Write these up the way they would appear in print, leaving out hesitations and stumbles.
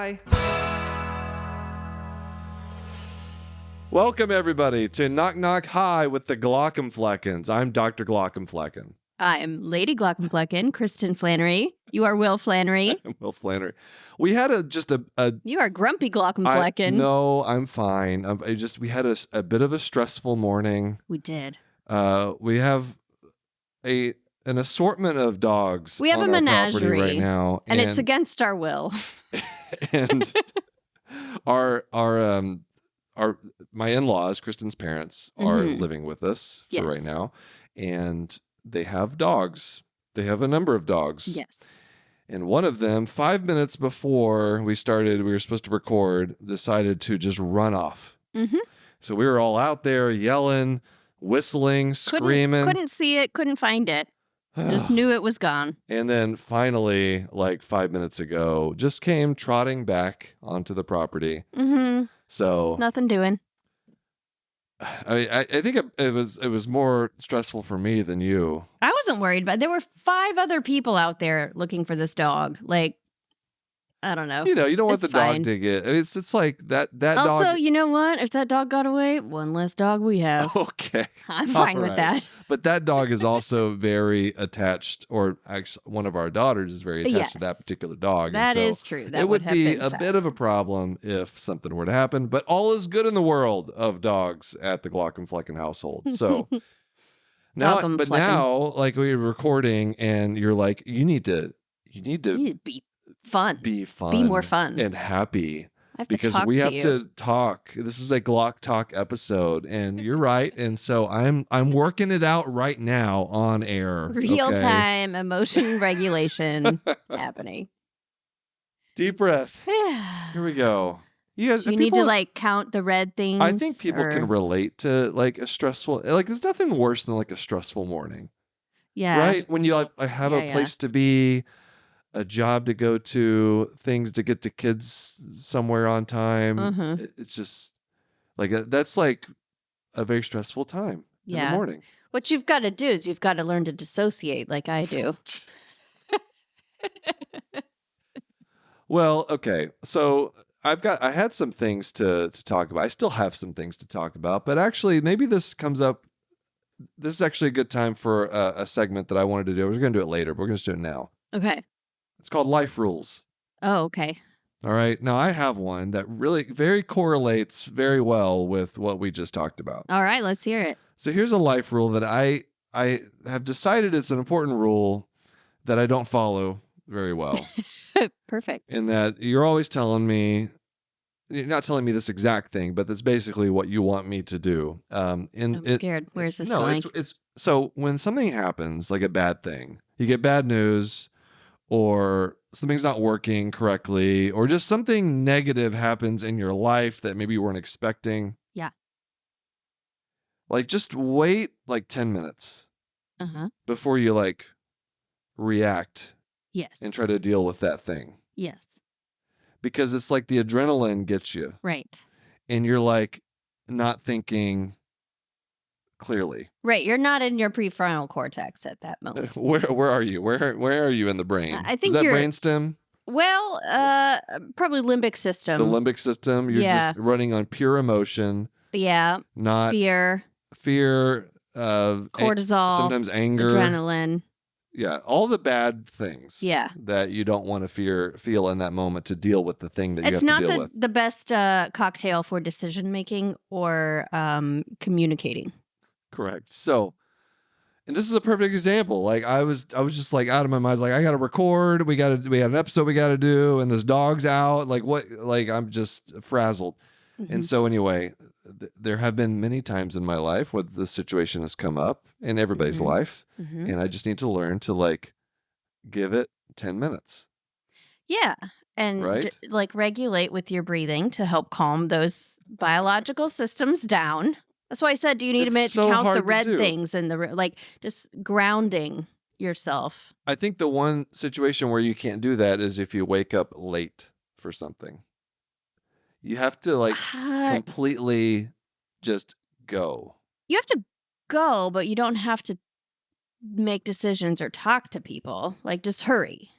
Hi. Welcome, everybody, to Knock Knock Hi with the Glaucomfleckens. I'm Dr. Glaucomflecken. I'm Lady Glaucomflecken, Kristen Flannery. You are Will Flannery. Will Flannery. We had a You are Grumpy Glaucomflecken. No, I'm fine. We had a bit of a stressful morning. We did. We have an assortment of dogs. We have on a our menagerie property right now, and it's against our will. And my in-laws, Kristen's parents, are living with us for right now, and they have dogs. They have a number of dogs. Yes. And one of them, 5 minutes before we were supposed to record, decided to just run off. Mm-hmm. So we were all out there yelling, whistling, screaming. Couldn't see it, couldn't find it. Just knew it was gone. And then finally, like 5 minutes ago, just came trotting back onto the property. Mm-hmm. So nothing doing. I think it was more stressful for me than you. I wasn't worried, but there were 5 other people out there looking for this dog. Like, I don't know. You don't want the fine. dog to get. It's like that dog. Also, you know what? If that dog got away, one less dog we have. Okay, I'm fine with that. But that dog is also very attached, or actually, one of our daughters is very attached to that particular dog. That is true. That it would be a sad. bit of a problem if something were to happen. But all is good in the world of dogs at the Glaucomflecken household. So now, like we were recording, and you're like, you need to be fun. Be fun. Be more fun. And happy. Because we have to talk. This is a Glauc Talk episode, and you're right. And so I'm working it out right now on air. Real-time emotion regulation happening. Deep breath. Here we go. You guys, need to count the red things. I think people can relate to a stressful. There's nothing worse than a stressful morning. Yeah. Right. When you have a place to be, a job to go to, things to get the kids somewhere on time. Mm-hmm. It's just that's a very stressful time in the morning. What you've got to do is you've got to learn to dissociate like I do. Well, okay. So I had some things to talk about. I still have some things to talk about, but actually maybe this comes up. This is actually a good time for a segment that I wanted to do. We're going to do it later, but we're going to do it now. Okay. It's called Life Rules. Oh, okay. All right. Now, I have one that really very correlates very well with what we just talked about. All right. Let's hear it. So here's a life rule that I have decided it's an important rule that I don't follow very well. Perfect. In that you're always telling me, you're not telling me this exact thing, but that's basically what you want me to do. I'm scared. Where's this going? It's so when something happens, like a bad thing, you get bad news, or something's not working correctly, or just something negative happens in your life that maybe you weren't expecting. Yeah. Just wait 10 minutes before you react. Yes. And try to deal with that thing. Yes. Because it's like the adrenaline gets you. Right. And you're not thinking clearly. Right. You're not in your prefrontal cortex at that moment. Where are you? Where are you in the brain? I think is that brainstem? Well, probably limbic system. The limbic system. You're just running on pure emotion. Yeah. Not fear. Cortisol. Sometimes anger. Adrenaline. Yeah, all the bad things. Yeah. That you don't want to feel in that moment to deal with the thing that you have to deal with. It's not the best cocktail for decision making or communicating. Correct. So, and this is a perfect example. I was just out of my mind. I got to record. We got an episode we got to do, and this dog's out. I'm just frazzled. Mm-hmm. And so anyway, there have been many times in my life where this situation has come up in everybody's life. Mm-hmm. And I just need to learn to give it 10 minutes. Yeah. And regulate with your breathing to help calm those biological systems down. That's why I said, do you need a minute to count the red things and just grounding yourself? I think the one situation where you can't do that is if you wake up late for something. You have to completely just go. You have to go, but you don't have to make decisions or talk to people. Just hurry.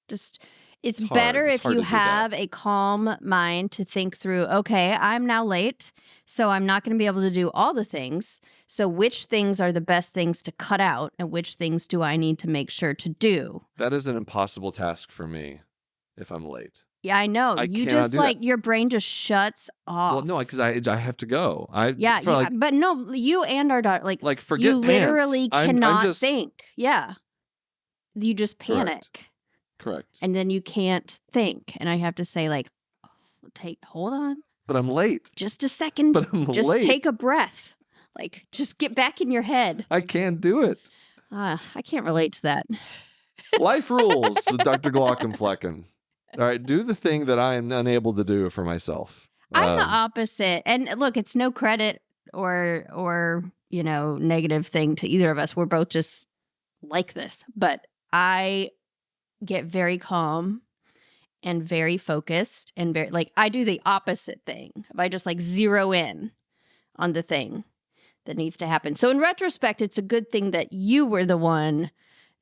Just It's better if you have a calm mind to think through, okay, I'm now late, so I'm not going to be able to do all the things. So which things are the best things to cut out and which things do I need to make sure to do? That is an impossible task for me if I'm late. Yeah, I know. You just your brain just shuts off. Well, no, because I have to go. But no, you and our daughter, like forget you literally cannot think. Yeah. You just panic. Correct. And then you can't think. And I have to say, like, hold on. But I'm late. Just a second. But I'm just late. Take a breath. Like, just get back in your head. I can't do it. I can't relate to that. Life rules with Dr. Glauc and Flecken. All right, do the thing that I am unable to do for myself. I'm the opposite. And look, it's no credit or negative thing to either of us. We're both just like this. But I get very calm and very focused and very I do the opposite thing. If I just zero in on the thing that needs to happen. So in retrospect, it's a good thing that you were the one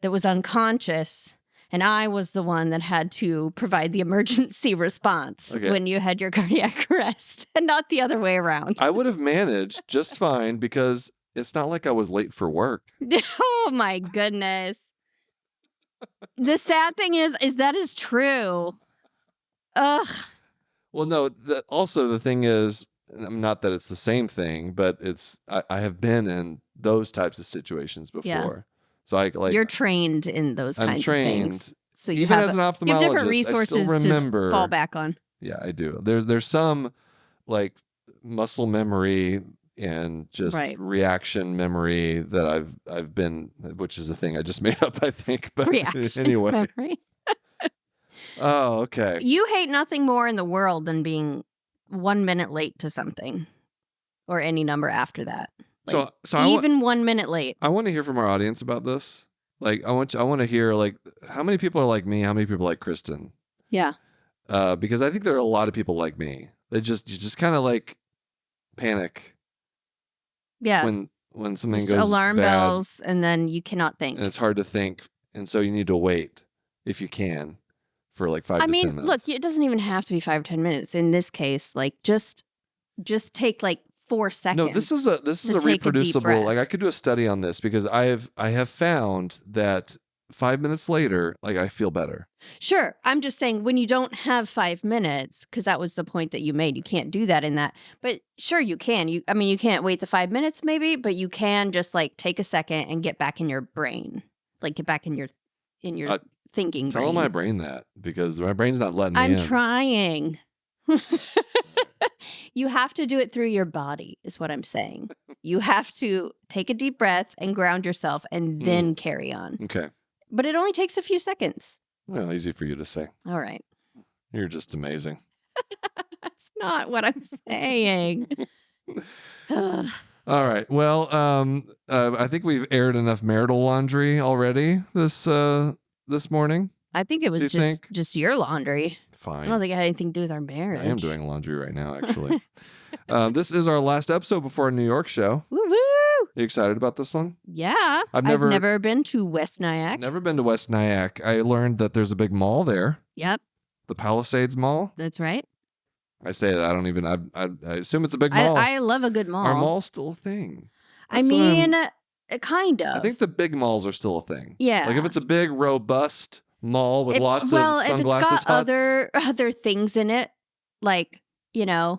that was unconscious and I was the one that had to provide the emergency response when you had your cardiac arrest and not the other way around. I would have managed just fine because it's not like I was late for work. Oh my goodness. The sad thing is that is true. Ugh. Well, no, also the thing is, not that it's the same thing, but I have been in those types of situations before. Yeah. So you're trained in those kinds of things. So you even as an ophthalmologist, you have different resources I still remember, to fall back on. Yeah, I do. There's some muscle memory and just reaction memory that I've been, which is a thing I just made up, I think. But reaction anyway. Memory. Oh, okay. You hate nothing more in the world than being 1 minute late to something or any number after that. So even 1 minute late. I want to hear from our audience about this. I want to hear how many people are like me, how many people like Kristen. Yeah. Because I think there are a lot of people like me. You just kind of panic. Yeah. When something just goes alarm bad, bells, and then you cannot think. And it's hard to think, and so you need to wait if you can for 5 to 10 minutes. Look, it doesn't even have to be 5 or 10 minutes. In this case, just take 4 seconds. No, this is a reproducible. I could do a study on this because I have found that 5 minutes later, I feel better. Sure. I'm just saying when you don't have 5 minutes, because that was the point that you made, you can't do that in that. But sure, you can. You can't wait the 5 minutes maybe, but you can just take a second and get back in your brain. Get back in your thinking brain. Tell my brain that because my brain's not letting me in. I'm trying. You have to do it through your body, is what I'm saying. You have to take a deep breath and ground yourself and then carry on. Okay. But it only takes a few seconds. Well, easy for you to say. All right. You're just amazing. That's not what I'm saying. All right. Well, I think we've aired enough marital laundry already this morning. I think it was just your laundry. Fine. I don't think it had anything to do with our marriage. I am doing laundry right now, actually. This is our last episode before our New York show. Woo woo! You excited about this one? Yeah. I've never been to West Nyack. Never been to West Nyack. I learned that there's a big mall there. Yep. The Palisades Mall. That's right. I say that. I don't even. I assume it's a big mall. I love a good mall. Are malls still a thing? Kind of. I think the big malls are still a thing. Yeah. If it's a big, robust mall with lots of sunglasses if it's got huts. other things in it, like a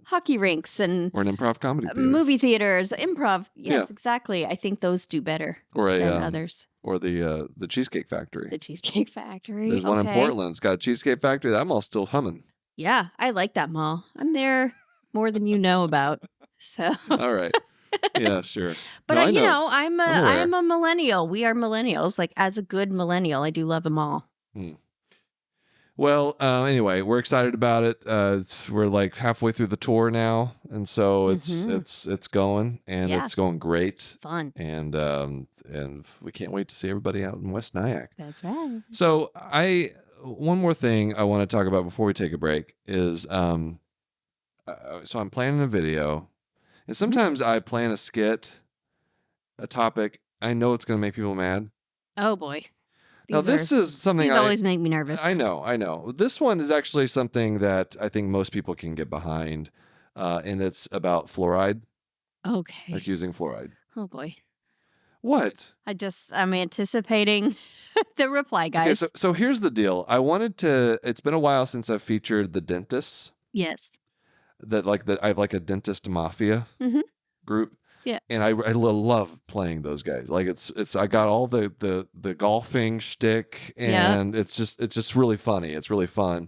hockey rinks and or an improv comedy theater. Movie theaters, improv. Yes, exactly. I think those do better than others. Or the Cheesecake Factory. The Cheesecake Factory. There's one in Portland. It's got a Cheesecake Factory. That mall's still humming. Yeah, I like that mall. I'm there more than you know about. So. All right. Yeah, sure. But no, I'm a millennial. We are millennials. As a good millennial, I do love them all. Well, anyway, we're excited about it. We're halfway through the tour now, and so it's going, and it's going great. Fun. And we can't wait to see everybody out in West Nyack. That's right. So one more thing I want to talk about before we take a break is so I'm planning a video. And sometimes I plan a skit, a topic. I know it's going to make people mad. Oh, boy. Now, this is something these always make me nervous. I know. This one is actually something that I think most people can get behind, and it's about fluoride. Okay. Like using fluoride. Oh, boy. What? I'm anticipating the reply, guys. Okay, so here's the deal. It's been a while since I've featured the dentists. Yes. I have like a dentist mafia group. Yeah. And I love playing those guys. Like I got all the golfing shtick, and it's just really funny. It's really fun.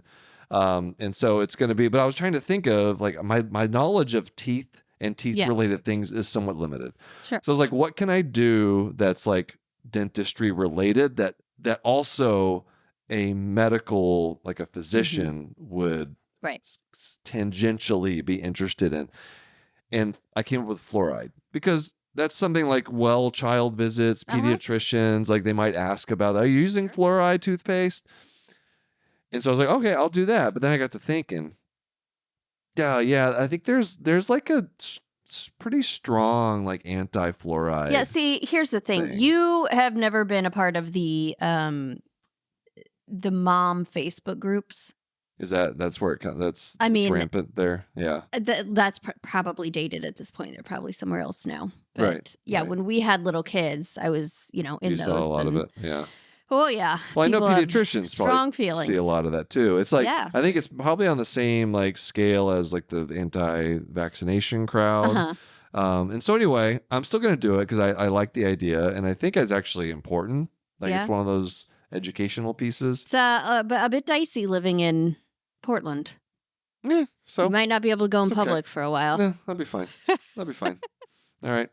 And so it's going to be, but I was trying to think of like my knowledge of teeth and teeth related things is somewhat limited. Sure. So I was like, what can I do that's like dentistry related that also a medical, like a physician would tangentially be interested in? And I came up with fluoride because that's something like child visits, pediatricians, like they might ask about, are you using fluoride toothpaste? And so I was like, okay, I'll do that. But then I got to thinking, yeah, I think there's like a pretty strong like anti-fluoride. Yeah, see, here's the thing. You have never been a part of the mom Facebook groups. Is that's where it's rampant there? Yeah. That's probably dated at this point. They're probably somewhere else now. But when we had little kids, I was, in you those. Saw a lot of it. Yeah. Oh, yeah. Well, I know pediatricians strong feelings. See a lot of that too. It's like, I think it's probably on the same like scale as like the anti-vaccination crowd. And so anyway, I'm still going to do it because I like the idea. And I think it's actually important. Like it's one of those educational pieces. It's a bit dicey living in Portland. Yeah, so you might not be able to go in public for a while. Yeah, that'll be fine. That'll be fine. All right.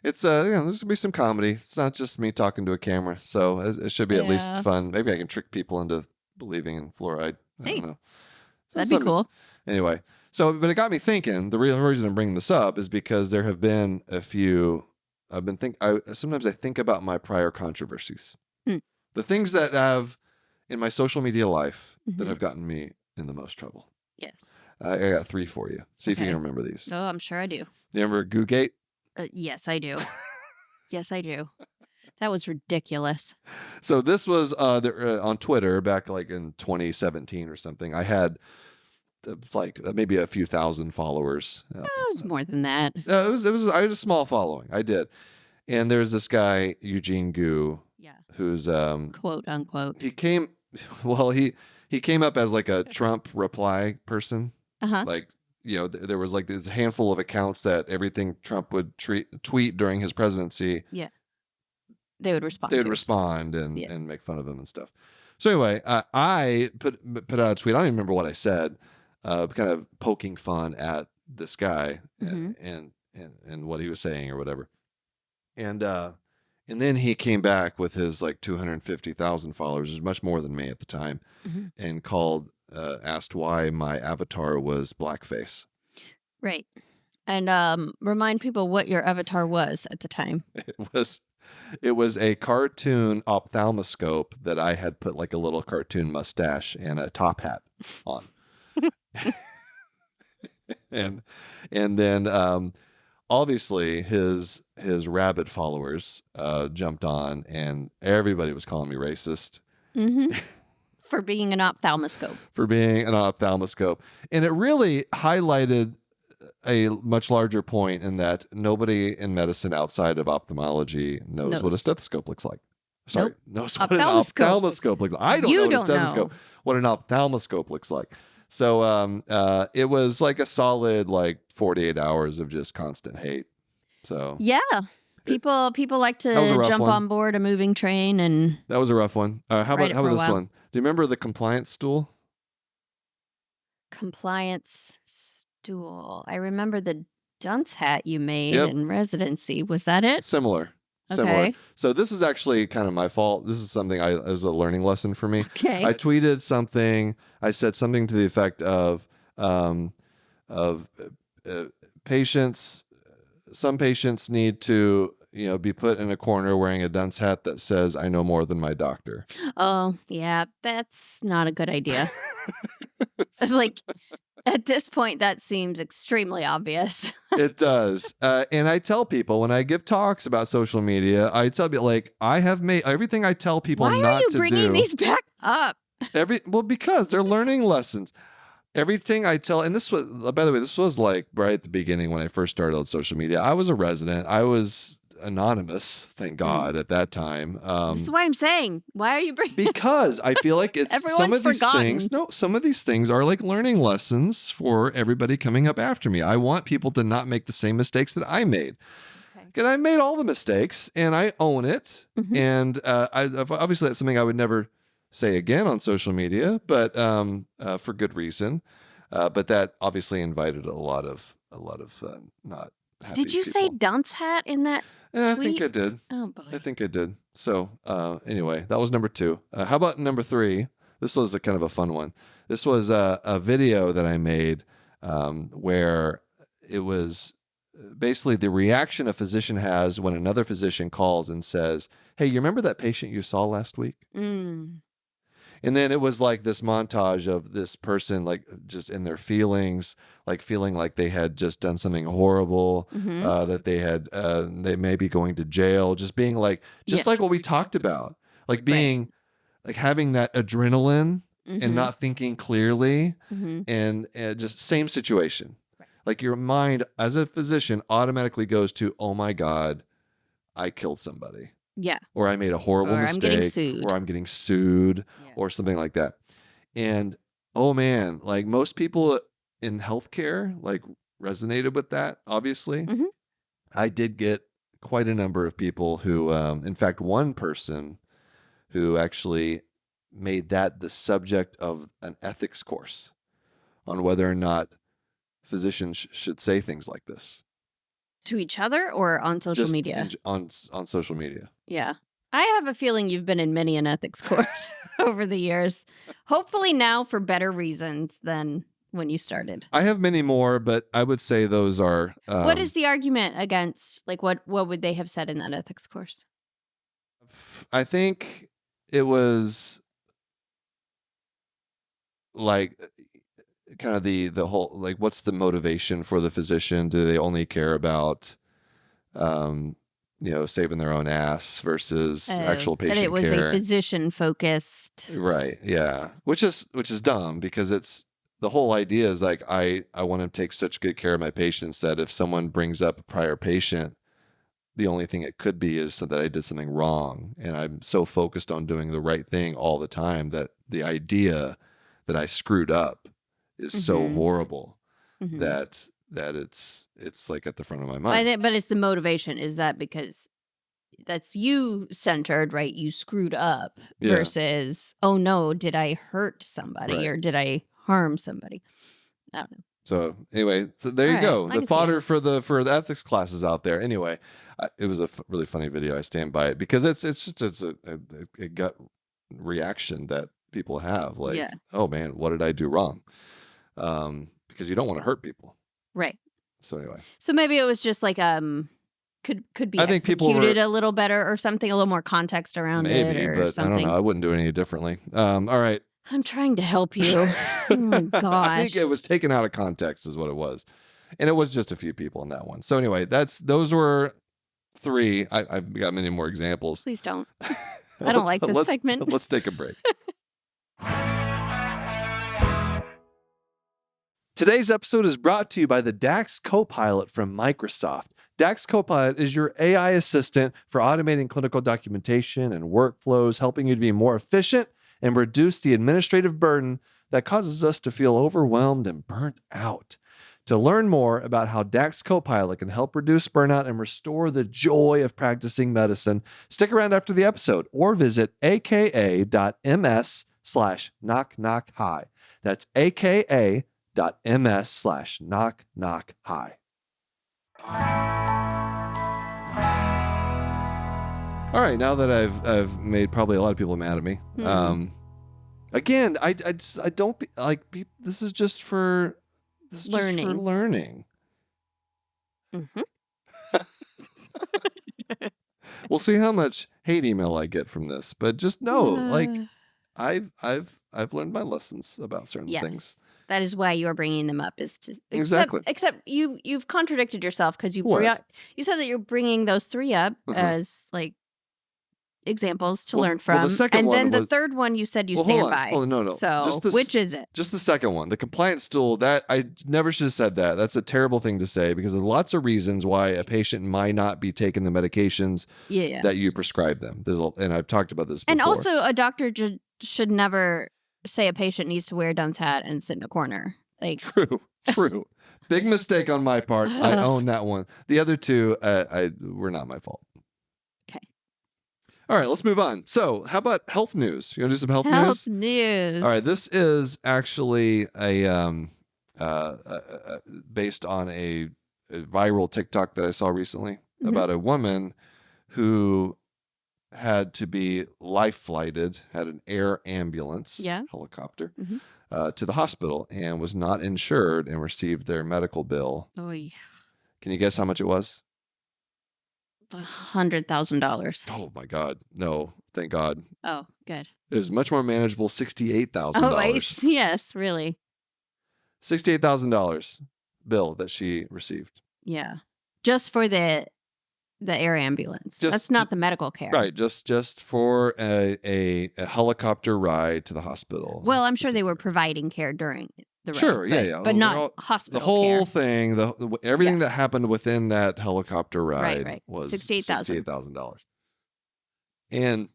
It's there's gonna be some comedy. It's not just me talking to a camera, so it should be at least fun. Maybe I can trick people into believing in fluoride. I don't know. So that'd be cool. Anyway, but it got me thinking. The real reason I'm bringing this up is because there have been a few. Sometimes I think about my prior controversies, the things that have in my social media life that have gotten me in the most trouble. Yes. I got 3 for you. See if you can remember these. Oh, I'm sure I do. You remember Googate? Yes, I do. Yes, I do. That was ridiculous. So this was on Twitter back like in 2017 or something. I had like maybe a few thousand followers. It was more than that. It was I had a small following. I did. And there's this guy, Eugene Gu, who's quote unquote. He came up as like a Trump reply person. Like, there was like this handful of accounts that everything Trump would tweet during his presidency. Yeah. They would respond. And make fun of him and stuff. So anyway, I put out a tweet. I don't even remember what I said, kind of poking fun at this guy and what he was saying or whatever. And then he came back with his like 250,000 followers, which is much more than me at the time, and asked why my avatar was blackface. Right. And remind people what your avatar was at the time. It was a cartoon ophthalmoscope that I had put like a little cartoon mustache and a top hat on. and then obviously his rabid followers jumped on, and everybody was calling me racist. For being an ophthalmoscope. And it really highlighted a much larger point in that nobody in medicine outside of ophthalmology knows what a stethoscope looks like. Sorry, knows what an ophthalmoscope looks like. I don't know what a stethoscope, what an ophthalmoscope looks like. So it was like a solid like 48 hours of just constant hate. So yeah. People like to jump on board a moving train, and that was a rough one. How about this one? Do you remember the compliance stool? Compliance stool. I remember the dunce hat you made in residency. Was that it? Similar. Okay. So this is actually kind of my fault. This is something it was a learning lesson for me. Okay. I tweeted something. I said something to the effect of patients. Some patients need to, be put in a corner wearing a dunce hat that says, "I know more than my doctor." Oh, yeah, that's not a good idea. It's like, At this point, that seems extremely obvious. It does. And I tell people when I give talks about social media, I tell people, like, I have made everything I tell people Why not are you to bringing these back up? Because they're learning lessons. Everything I tell, and this was, by the way, this was like right at the beginning when I first started on social media. I was a resident. I was anonymous, thank God, at that time. This is why I'm saying, why are you bringing? Because I feel like it's some of these things. No, some of these things are like learning lessons for everybody coming up after me. I want people to not make the same mistakes that I made. Because I made all the mistakes, and I own it. And obviously, that's something I would never say again on social media, but for good reason. But that obviously invited a lot of not happy Did you people. say dunce hat in that tweet? I think I did. Oh boy. I think I did. So anyway, that was number 2. How about number 3? This was a kind of a fun one. This was a video that I made where it was basically the reaction a physician has when another physician calls and says, "Hey, you remember that patient you saw last week?" And then it was like this montage of this person, like just in their feelings, like feeling like they had just done something horrible, that they may be going to jail, just being like, like what we talked about, like being like having that adrenaline and not thinking clearly, and just same situation. Like your mind as a physician automatically goes to, oh my God, I killed somebody. Yeah. Or I made a horrible mistake. I'm getting sued. Or I'm getting sued, or something like that. And oh man, like most people in healthcare, like resonated with that, obviously. I did get quite a number of people who, in fact, one person who actually made that the subject of an ethics course on whether or not physicians should say things like this. To each other or on social media? On social media. Yeah. I have a feeling you've been in many an ethics course over the years. Hopefully now for better reasons than when you started. I have many more, but I would say those are... what is the argument against? Like, what would they have said in that ethics course? I think it was like kind of the whole, like, what's the motivation for the physician? Do they only care about, saving their own ass versus actual patient care? That it was a physician focused. Right. Yeah. Which is dumb, because it's the whole idea is like, I want to take such good care of my patients that if someone brings up a prior patient, the only thing it could be is that I did something wrong. And I'm so focused on doing the right thing all the time that the idea that I screwed up is so horrible that it's like at the front of my mind. But it's the motivation. Is that because that's you centered, right? You screwed up versus, oh no, did I hurt somebody or did I harm somebody? I don't know. So anyway, there you go. The fodder for the ethics classes out there. Anyway, it was a really funny video. I stand by it because it's a gut reaction that people have. Like, oh man, what did I do wrong? Because you don't want to hurt people. Right. So anyway. So maybe it was just like could be executed a little better or something, a little more context around it or but something. I don't know. I wouldn't do it any differently. All right. I'm trying to help you. Oh my gosh. I think it was taken out of context is what it was. And it was just a few people in that one. So anyway, those were 3. I've got many more examples. Please don't. I don't like this segment. Let's take a break. Today's episode is brought to you by the DAX Copilot from Microsoft. DAX Copilot is your AI assistant for automating clinical documentation and workflows, helping you to be more efficient and reduce the administrative burden that causes us to feel overwhelmed and burnt out. To learn more about how DAX Copilot can help reduce burnout and restore the joy of practicing medicine, stick around after the episode or visit aka.ms/knockknockhi. That's aka.ms/knockknockhi. All right, now that I've made probably a lot of people mad at me. Again, I don't this is just for learning. We'll see how much hate email I get from this, but just know, like I've learned my lessons about certain things. That is why you are bringing them up. Is to Exactly. Except you've contradicted yourself because you said that you're bringing those 3 up as like examples to learn from. The second one and then the third one you said you stand by. Hold on, no. So which is it? Just the second one, the compliance tool. That I never should have said that. That's a terrible thing to say because there's lots of reasons why a patient might not be taking the medications that you prescribe them. And I've talked about this before. And also, a doctor should never say a patient needs to wear a dunce hat and sit in a corner. Like true. Big mistake on my part. I own that one. The other two were not my fault. Okay. All right, let's move on. So how about health news? You want to do some health news? Health news. All right, this is actually based on a viral TikTok that I saw recently about a woman who had to be life flighted, had an air ambulance, helicopter, to the hospital and was not insured and received their medical bill. Oy. Can you guess how much it was? $100,000. Oh my God. No, thank God. Oh, good. It is much more manageable, $68,000. Oh, yes, really. $68,000 bill that she received. Yeah. Just for the air ambulance. That's not the medical care. Right. Just for a helicopter ride to the hospital. Well, I'm sure they were providing care during the ride. Sure. But not hospital care. The whole care. thing, everything that happened within that helicopter ride was $68,000. And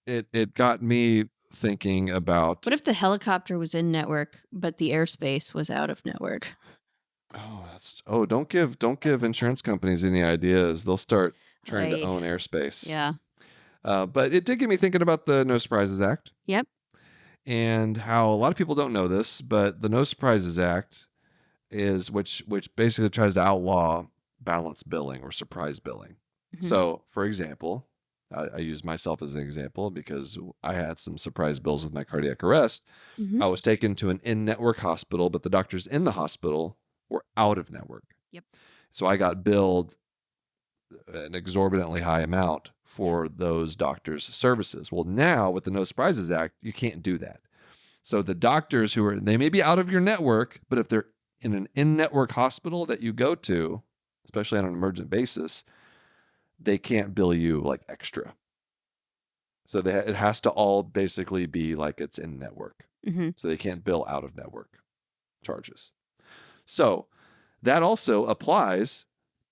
it got me thinking about... What if the helicopter was in network, but the airspace was out of network? Don't give insurance companies any ideas. They'll start trying to own airspace. Yeah. But it did get me thinking about the No Surprises Act. Yep. And how a lot of people don't know this, but the No Surprises Act is which basically tries to outlaw balance billing or surprise billing. So, for example, I use myself as an example because I had some surprise bills with my cardiac arrest. I was taken to an in-network hospital, but the doctors in the hospital were out of network. Yep. So I got billed an exorbitantly high amount for those doctors' services. Well, now with the No Surprises Act, you can't do that. So the doctors they may be out of your network, but if they're in an in-network hospital that you go to, especially on an emergent basis, they can't bill you like extra. So it has to all basically be like it's in network. So they can't bill out of network charges. So that also applies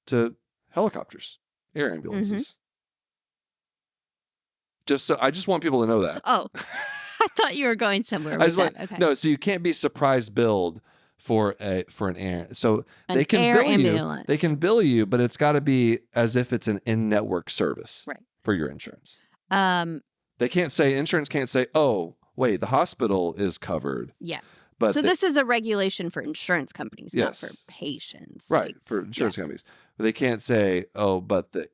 to helicopters, air ambulances. I just want people to know that. Oh, I thought you were going somewhere with that. Okay. No, so you can't be surprise billed for an air. So they can bill ambulance. you. They can bill you, but it's got to be as if it's an in-network service for your insurance. They can't say, insurance can't say, oh, wait, the hospital is covered. Yeah. But this is a regulation for insurance companies, not for patients. Right, for insurance companies. But they can't say, oh, but the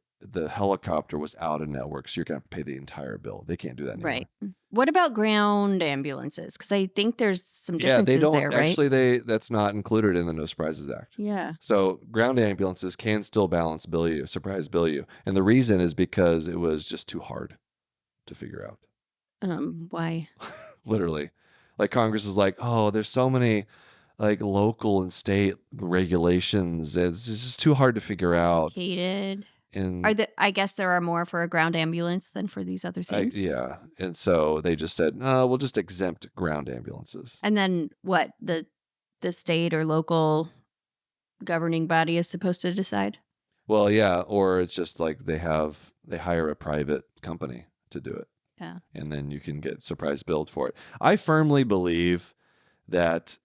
helicopter was out of network, so you're going to pay the entire bill. They can't do that anymore. Right. What about ground ambulances? Because I think there's some differences there, right? Actually, that's not included in the No Surprises Act. Yeah. So ground ambulances can still surprise bill you. And the reason is because it was just too hard to figure out. Why? Literally. Like Congress is like, oh, there's so many like local and state regulations. It's just too hard to figure out. Complicated. I guess there are more for a ground ambulance than for these other things. Yeah. And so they just said, no, we'll just exempt ground ambulances. And then what? The state or local governing body is supposed to decide? Well, yeah. Or it's just like they hire a private company to do it. Yeah. And then you can get surprise billed for it. I firmly believe that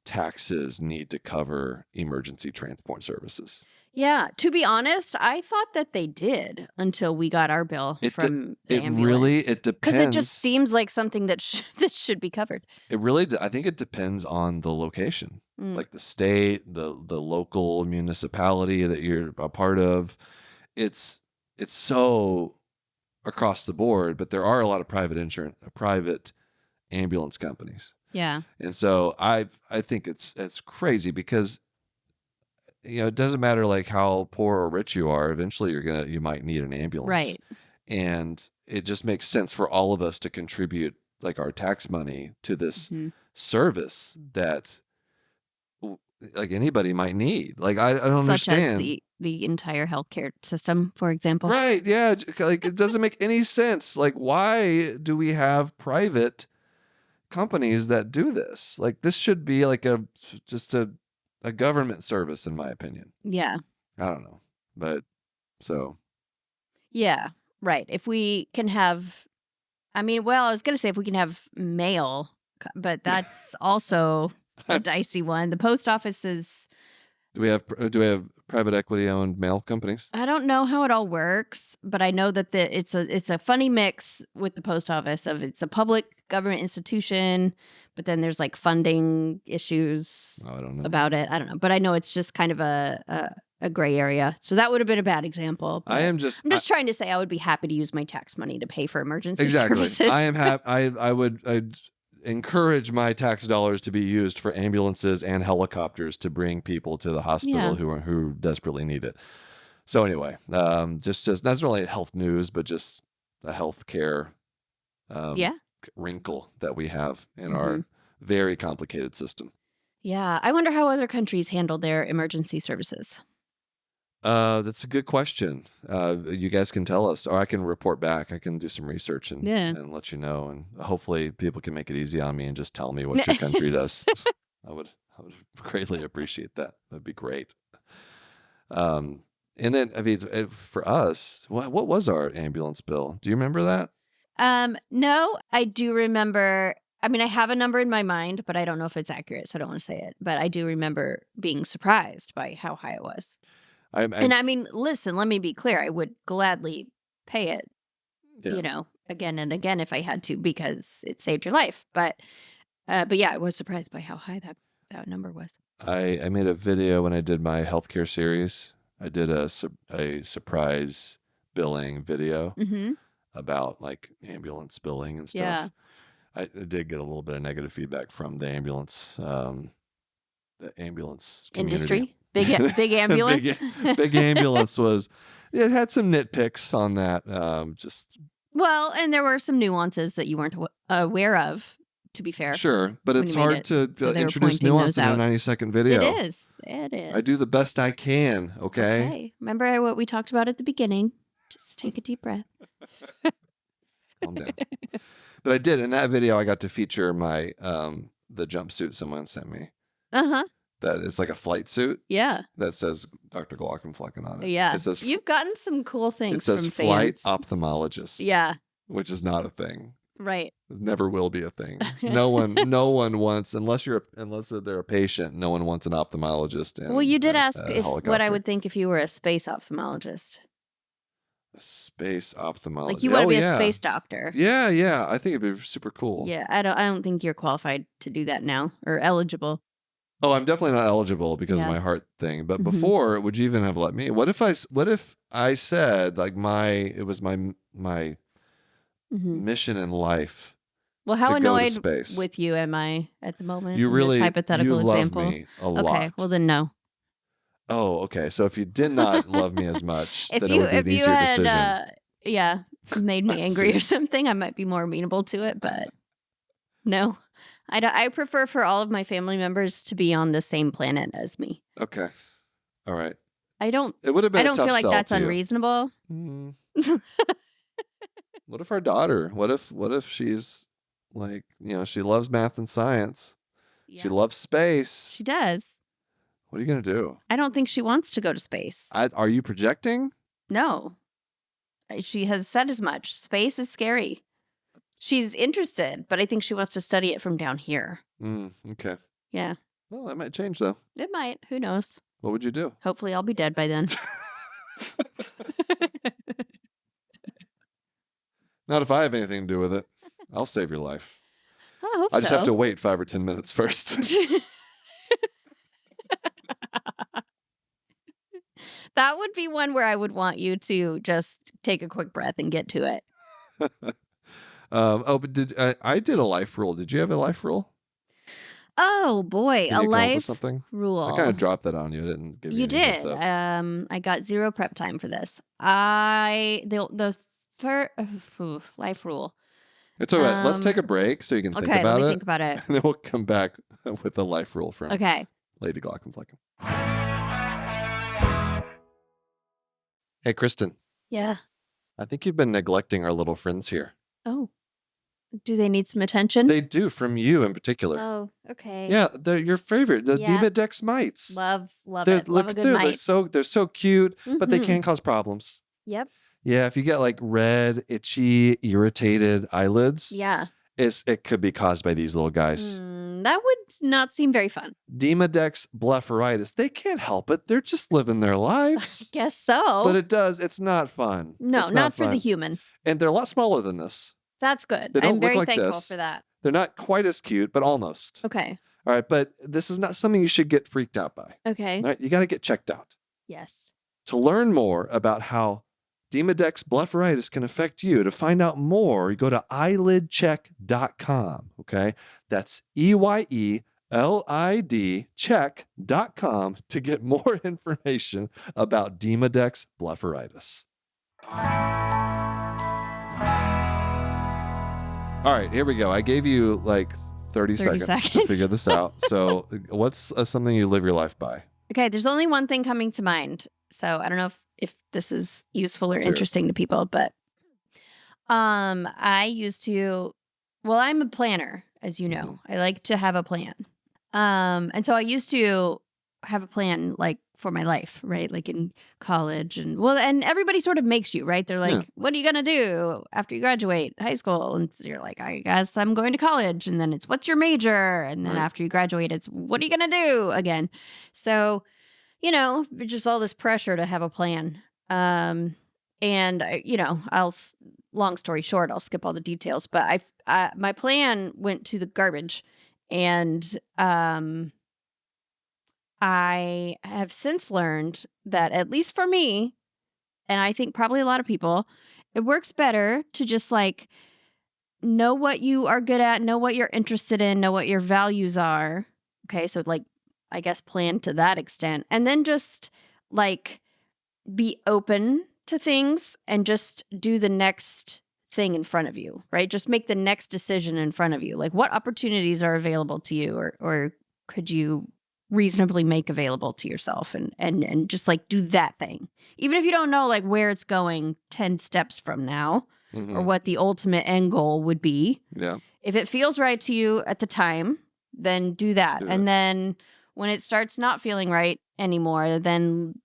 taxes need to cover emergency transport services. Yeah. To be honest, I thought that they did until we got our bill from the ambulance. It depends. Because it just seems like something that should be covered. I think it depends on the location, like the state, the local municipality that you're a part of. It's so across the board, but there are a lot of private ambulance companies. Yeah. And so I think it's crazy because it doesn't matter like how poor or rich you are, eventually you might need an ambulance. Right. And it just makes sense for all of us to contribute like our tax money to this service that like anybody might need. Like I don't understand. Such as the entire healthcare system, for example. Right? Yeah. Like it doesn't make any sense. Like why do we have private companies that do this? Like this should be like just a government service, in my opinion. Yeah. I don't know, but so. Yeah. Right. If we can have, I was going to say if we can have mail, but that's also a dicey one. The post office is. Do we have private equity owned mail companies? I don't know how it all works, but I know that it's a funny mix with the post office of it's a public government institution, but then there's like funding issues about it. I don't know, but I know it's just kind of a gray area. So that would have been a bad example. I'm just trying to say I would be happy to use my tax money to pay for emergency services. I am happy. I'd encourage my tax dollars to be used for ambulances and helicopters to bring people to the hospital who desperately need it. So anyway, just that's really health news, but just a healthcare wrinkle that we have in our very complicated system. Yeah, I wonder how other countries handle their emergency services. That's a good question. You guys can tell us, or I can report back. I can do some research and let you know. And hopefully people can make it easy on me and just tell me what your country does. I would greatly appreciate that. That'd be great. And then, for us, what was our ambulance bill? Do you remember that? No, I do remember. I have a number in my mind, but I don't know if it's accurate, so I don't want to say it. But I do remember being surprised by how high it was. Listen, let me be clear. I would gladly pay it, again and again if I had to, because it saved your life. But yeah, I was surprised by how high that number was. I made a video when I did my healthcare series. I did a surprise billing video about like ambulance billing and stuff. Yeah. I did get a little bit of negative feedback from the ambulance community. Industry. Big ambulance. big ambulance it had some nitpicks on that. Well, and there were some nuances that you weren't aware of, to be fair. Sure, but it's hard to introduce nuance in a 90-second video. It is. I do the best I can, okay? Remember what we talked about at the beginning. Just take a deep breath. Calm down. But I did. In that video, I got to feature my the jumpsuit someone sent me. Uh-huh. That it's like a flight suit. Yeah. That says Dr. Glauc on it. Yeah. It says, you've gotten some cool things from fans. It says flight ophthalmologist. Yeah. Which is not a thing. Right. It never will be a thing. No one wants, unless they're a patient, no one wants an ophthalmologist. Well, you did ask what I would think if you were a space ophthalmologist. A space ophthalmologist. Like you want to be a space doctor. Yeah. I think it'd be super cool. Yeah, I don't think you're qualified to do that now or eligible. Oh, I'm definitely not eligible because of my heart thing. But before, would you even have let me? What if I said like it was my mission in life? Well, how annoyed with you am I at the moment? You really, in this hypothetical example. Love me a lot. Okay, well then no. Oh, okay. So if you did not love me as much, then it would be an easier decision. Made me angry or something, I might be more amenable to it. But no. I prefer for all of my family members to be on the same planet as me. Okay. All right. It would have been I don't feel like that's unreasonable. What if our daughter? What if she's like, she loves math and science. Yeah. She loves space. She does. What are you going to do? I don't think she wants to go to space. Are you projecting? No. She has said as much. Space is scary. She's interested, but I think she wants to study it from down here. Okay. Yeah. Well, that might change, though. It might. Who knows? What would you do? Hopefully I'll be dead by then. Not if I have anything to do with it. I'll save your life. I hope so. I just have to wait 5 or 10 minutes first. That would be one where I would want you to just take a quick breath and get to it. But I did a life rule. Did you have a life rule? Oh boy, a life rule. I kind of dropped that on you. I didn't give you. You did. I got 0 prep time for this. The life rule. It's all right. Let's take a break so you can think about it. Okay, let me think about it. And then we'll come back with a life rule from Lady Glauc and Flecken. Hey, Kristen. Yeah. I think you've been neglecting our little friends here. Oh. Do they need some attention? They do, from you in particular. Oh, okay. Yeah, they're your favorite, the DAX mites. Love it. Love a good mite. They're so cute, but they can cause problems. Yep. Yeah, if you get like red, itchy, irritated eyelids, it could be caused by these little guys. That would not seem very fun. Demodex blepharitis, they can't help it. They're just living their lives. I guess so. But it's not fun. No, not for the human. And they're a lot smaller than this. That's good. They don't I'm very look like thankful this. for that. They're not quite as cute, but almost. Okay. All right, but this is not something you should get freaked out by. Okay. All right, you got to get checked out. Yes. To learn more about how Demodex blepharitis can affect you, to find out more, you go to eyelidcheck.com. Okay, that's EYELID check.com to get more information about Demodex blepharitis. All right, here we go. I gave you like 30 seconds to figure this out. So what's something you live your life by? Okay, there's only one thing coming to mind. So I don't know if this is useful or interesting to people, but I used to, I'm a planner, as you know. I like to have a plan. And so I used to have a plan like for my life, right? Like in college and everybody sort of makes you, right? They're like, what are you going to do after you graduate high school? And so you're like, I guess I'm going to college. And then it's, what's your major? And then after you graduate, it's, what are you going to do again? So, just all this pressure to have a plan. And long story short, I'll skip all the details, but my plan went to the garbage. And I have since learned that, at least for me, and I think probably a lot of people, it works better to just like know what you are good at, know what you're interested in, know what your values are. Okay, so like, I guess plan to that extent. And then just like be open to things and just do the next thing in front of you, right? Just make the next decision in front of you. Like, what opportunities are available to you, or could you reasonably make available to yourself, and just like do that thing. Even if you don't know like where it's going 10 steps from now or what the ultimate end goal would be. Yeah. If it feels right to you at the time, then do that. And then when it starts not feeling right anymore, then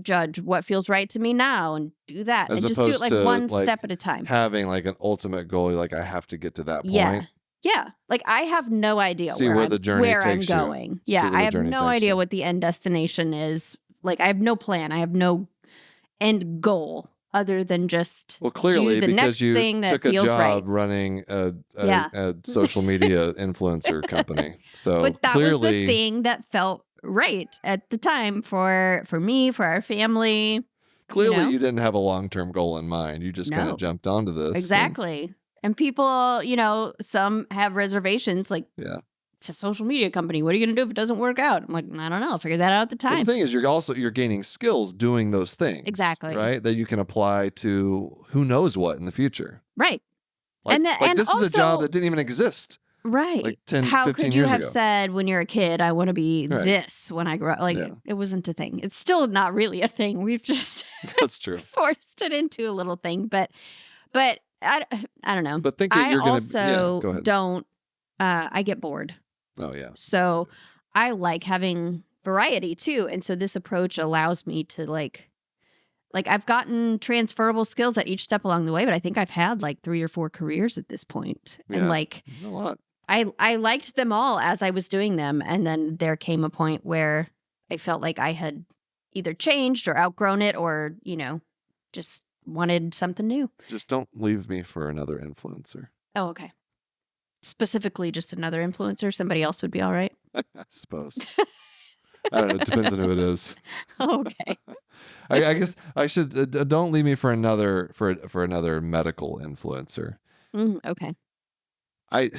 judge what feels right to me now and do that. And just do it like one step at a time. Having like an ultimate goal, like I have to get to that point. Yeah. Like I have no idea where I'm going. Yeah. I have no idea what the end destination is. Like I have no plan. I have no end goal other than just clearly do the next thing that feels right. Took a job running a social media influencer company. So but that was the thing that felt right at the time for me, for our family. Clearly you didn't have a long-term goal in mind. You just kind of jumped onto this. Exactly. And people, some have reservations like, it's a social media company. What are you going to do if it doesn't work out? I'm like, I don't know. I'll figure that out at the time. Well, the thing is, you're gaining skills doing those things. Exactly. Right? That you can apply to who knows what in the future. Right. And this is a job that didn't even exist. Right. Like 10, 15 years ago. How could you have said when you're a kid, I want to be this when I grow up? Like, it wasn't a thing. It's still not really a thing. We've just That's true. forced it into a little thing. But I don't know. But think that you're going to go ahead. Don't. I get bored. Oh yeah. So I like having variety too, and so this approach allows me to like I've gotten transferable skills at each step along the way. But I think I've had like 3 or 4 careers at this point, and like a lot. I liked them all as I was doing them, and then there came a point where I felt like I had either changed or outgrown it, or just wanted something new. Just don't leave me for another influencer. Oh, okay. Specifically just another influencer. Somebody else would be all right? I suppose. I don't know. It depends on who it is. Okay. I guess I should, don't leave me for another medical influencer. Okay. I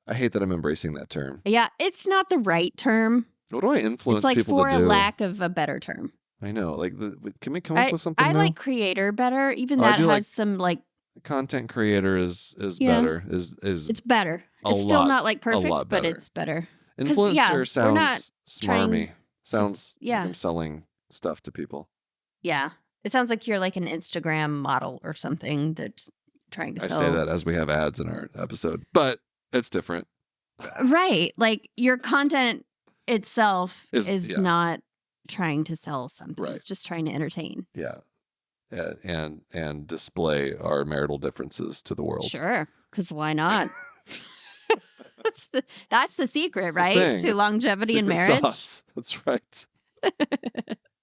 hate that I'm embracing that term. Yeah, it's not the right term. What do I influence people to do? It's like for a lack of a better term. I know. Like, can we come up with something I new? like creator better. Even that has some like content creator is better. It's better. It's still not like perfect, but it's better. Influencer sounds smarmy. Sounds like I'm selling stuff to people. Yeah. It sounds like you're like an Instagram model or something that's trying to sell. I say that as we have ads in our episode, but it's different. Right. Like your content itself is not trying to sell something. Right. It's just trying to entertain. Yeah. And display our marital differences to the world. Sure. Because why not? That's the secret, right? To longevity in marriage. Sauce. That's right.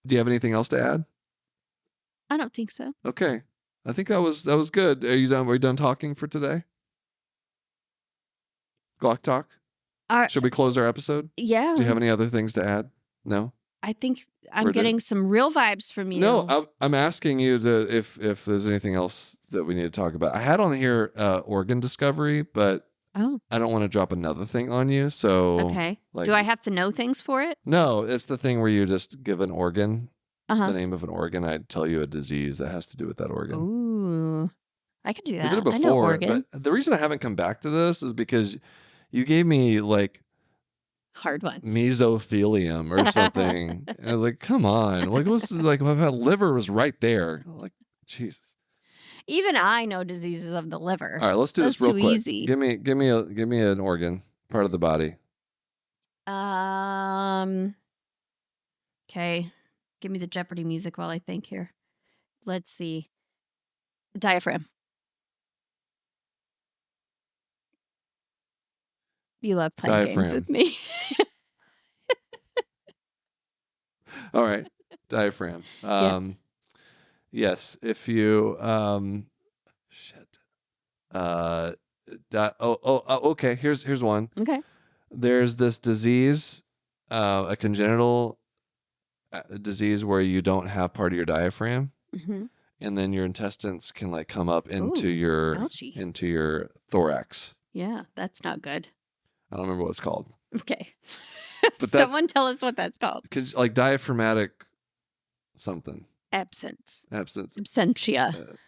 Do you have anything else to add? I don't think so. Okay. I think that was good. Are you done? Are we done talking for today? Glauc talk? Should we close our episode? Yeah. Do you have any other things to add? No? I think I'm getting some real vibes from you. No, I'm asking you if there's anything else that we need to talk about. I had on here organ discovery, but I don't want to drop another thing on you. So okay. Do I have to know things for it? No, it's the thing where you just give an organ, the name of an organ. I'd tell you a disease that has to do with that organ. Ooh, I could do that. We did it before, I know organs. But the reason I haven't come back to this is because you gave me like hard ones, mesothelium or something. And I was like, come on, like what's like my liver was right there. Like Jesus. Even I know diseases of the liver. All right, let's do this real quick. Easy. Give me an organ, part of the body. Okay. Give me the Jeopardy music while I think here. Let's see. Diaphragm. You love playing games with me. All right. Diaphragm. Yes. If you okay. Here's one. Okay. There's this disease, a congenital disease where you don't have part of your diaphragm, and then your intestines can like come up into your thorax. Yeah, that's not good. I don't remember what it's called. Okay. But someone tell us what that's called. Like diaphragmatic something. Absentia.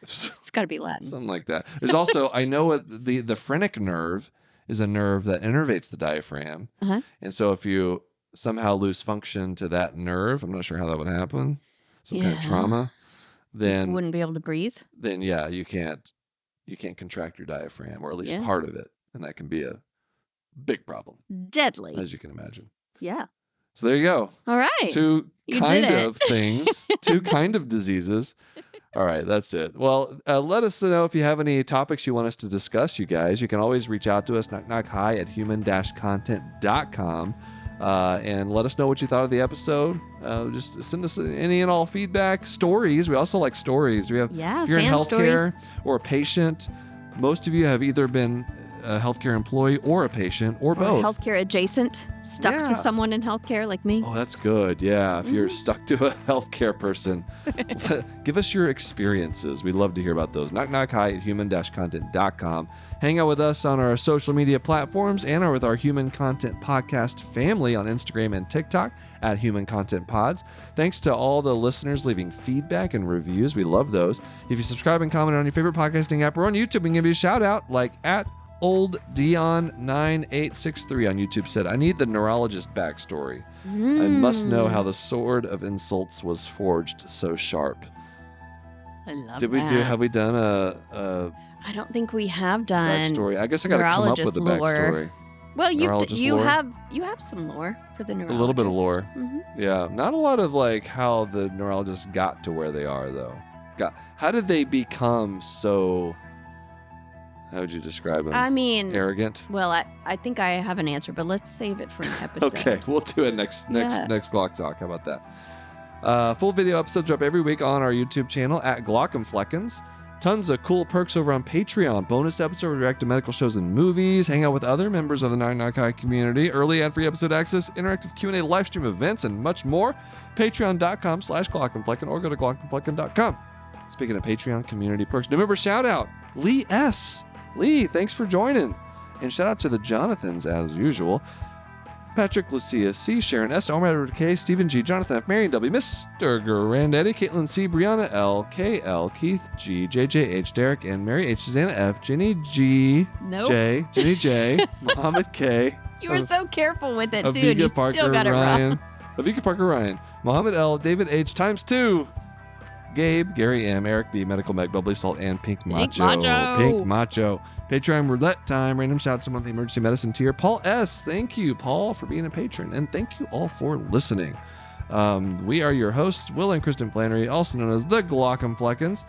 It's got to be Latin. Something like that. There's also, I know the phrenic nerve is a nerve that innervates the diaphragm. And so if you somehow lose function to that nerve, I'm not sure how that would happen, some kind of trauma, then you wouldn't be able to breathe. Then you can't contract your diaphragm, or at least part of it. And that can be a big problem. Deadly. As you can imagine. Yeah. So there you go. All right. Two kind of things, two kind of diseases. All right, that's it. Well, let us know if you have any topics you want us to discuss, you guys. You can always reach out to us, knockknockhi@human-content.com, and let us know what you thought of the episode. Just send us any and all feedback, stories. We also like stories. We have, if you're in healthcare or a patient, most of you have either been a healthcare employee or a patient or both. Healthcare adjacent, stuck to someone in healthcare like me. Oh, that's good. Yeah. If you're stuck to a healthcare person, give us your experiences. We'd love to hear about those. knockknockhi@human-content.com. Hang out with us on our social media platforms and with our Human Content Podcast family on Instagram and TikTok @Human Content Pods. Thanks to all the listeners leaving feedback and reviews. We love those. If you subscribe and comment on your favorite podcasting app or on YouTube, we can give you a shout out like Old Dion 9863 on YouTube said, I need the neurologist backstory. I must know how the sword of insults was forged so sharp. I love Have we done a I don't think we have done backstory. I guess I got to come up with a backstory. Well, you have some lore for the neurologist. A little bit of lore. Yeah, not a lot of like how the neurologists got to where they are though. How did they become so, how would you describe them? I mean, arrogant. Well, I think I have an answer, but let's save it for an episode. Okay, we'll do it next Glauc Talk. How about that? Full video episodes drop every week on our YouTube channel @Glaucumfleckens. Tons of cool perks over on Patreon. Bonus episodes, react to medical shows and movies, hang out with other members of the Knock Knock Hi community, early ad-free episode access, interactive Q&A, live stream events, and much more. Patreon.com/Glaucumflecken or go to glaucumflecken.com. Speaking of Patreon community perks, new member shout out, Lee S. Lee, thanks for joining. And shout out to the Jonathans as usual. Patrick, Lucia C, Sharon S, Omar Edward K, Stephen G, Jonathan F, Marion W, Mr. Grandetti, Caitlin C, Brianna L, KL, Keith G, JJH, Derek N, Mary H, Susanna F, Jenny G, J, Jenny J, Muhammad K. You were so careful with it, too, Avika and you Parker, still got it wrong. Avika Parker Ryan, Muhammad L, David H, ×2, Gabe, Gary M, Eric B, Medical Meg, Bubbly Salt, and Pink Macho. Pink Macho. Patreon roulette time. Random shouts to monthly emergency medicine tier. Paul S. Thank you, Paul, for being a patron. And thank you all for listening. We are your hosts, Will and Kristen Flannery, also known as the Glauc Fleckens.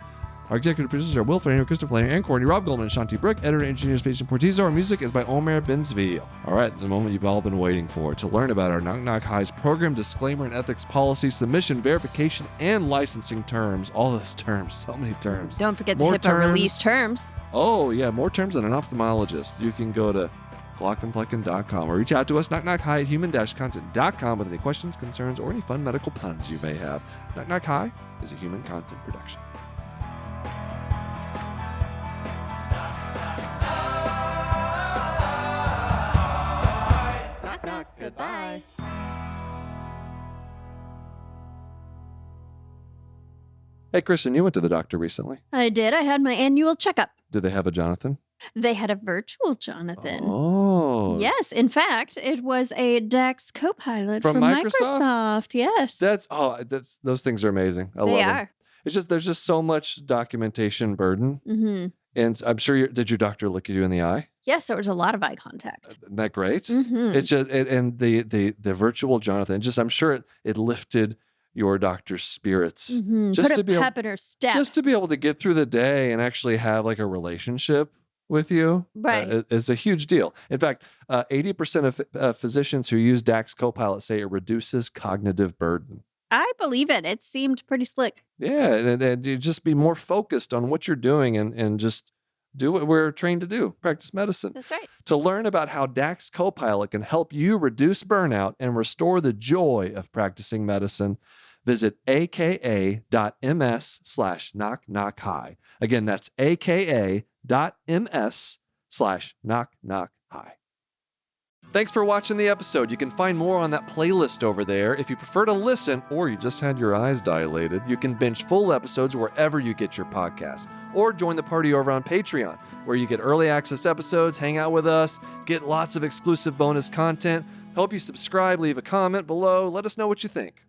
Our executive producers are Will Flannery, Kristen Flannery, and Courtney, Rob Goldman, and Shanti Brick. Editor, engineers, Patient Portizo. Our music is by Omer Benzville. All right, the moment you've all been waiting for. To learn about our Knock Knock Highs program, disclaimer and ethics policy, submission, verification, and licensing terms. All those terms, so many terms. Don't forget the HIPAA release terms. Oh, yeah, more terms than an ophthalmologist. You can go to glaucandflecken.com or reach out to us, knockknockhigh at human-content.com with any questions, concerns, or any fun medical puns you may have. Knock Knock High is a human content production. Goodbye. Hey, Kristen, you went to the doctor recently. I did. I had my annual checkup. Did they have a Jonathan? They had a virtual Jonathan. Oh. Yes. In fact, it was a DAX Copilot from Microsoft. Yes. Those things are amazing. I love them. It's just, there's just so much documentation burden. Mm-hmm. And I'm sure, did your doctor look you in the eye? Yes, there was a lot of eye contact. Isn't that great? Mm-hmm. It's just, and the virtual Jonathan, I'm sure it lifted your doctor's spirits. Mm-hmm. Just to be pep in her step. Just to be able to get through the day and actually have like a relationship with you. Right. Is a huge deal. In fact, 80% of physicians who use DAX Copilot say it reduces cognitive burden. I believe it. It seemed pretty slick. Yeah, and you just be more focused on what you're doing and just do what we're trained to do, practice medicine. That's right. To learn about how DAX Copilot can help you reduce burnout and restore the joy of practicing medicine, visit aka.ms/knockknockhigh. Again, that's aka.ms/knockknockhigh. Thanks for watching the episode. You can find more on that playlist over there. If you prefer to listen or you just had your eyes dilated, you can binge full episodes wherever you get your podcasts. Or join the party over on Patreon, where you get early access episodes, hang out with us, get lots of exclusive bonus content. Hope you subscribe, leave a comment below. Let us know what you think.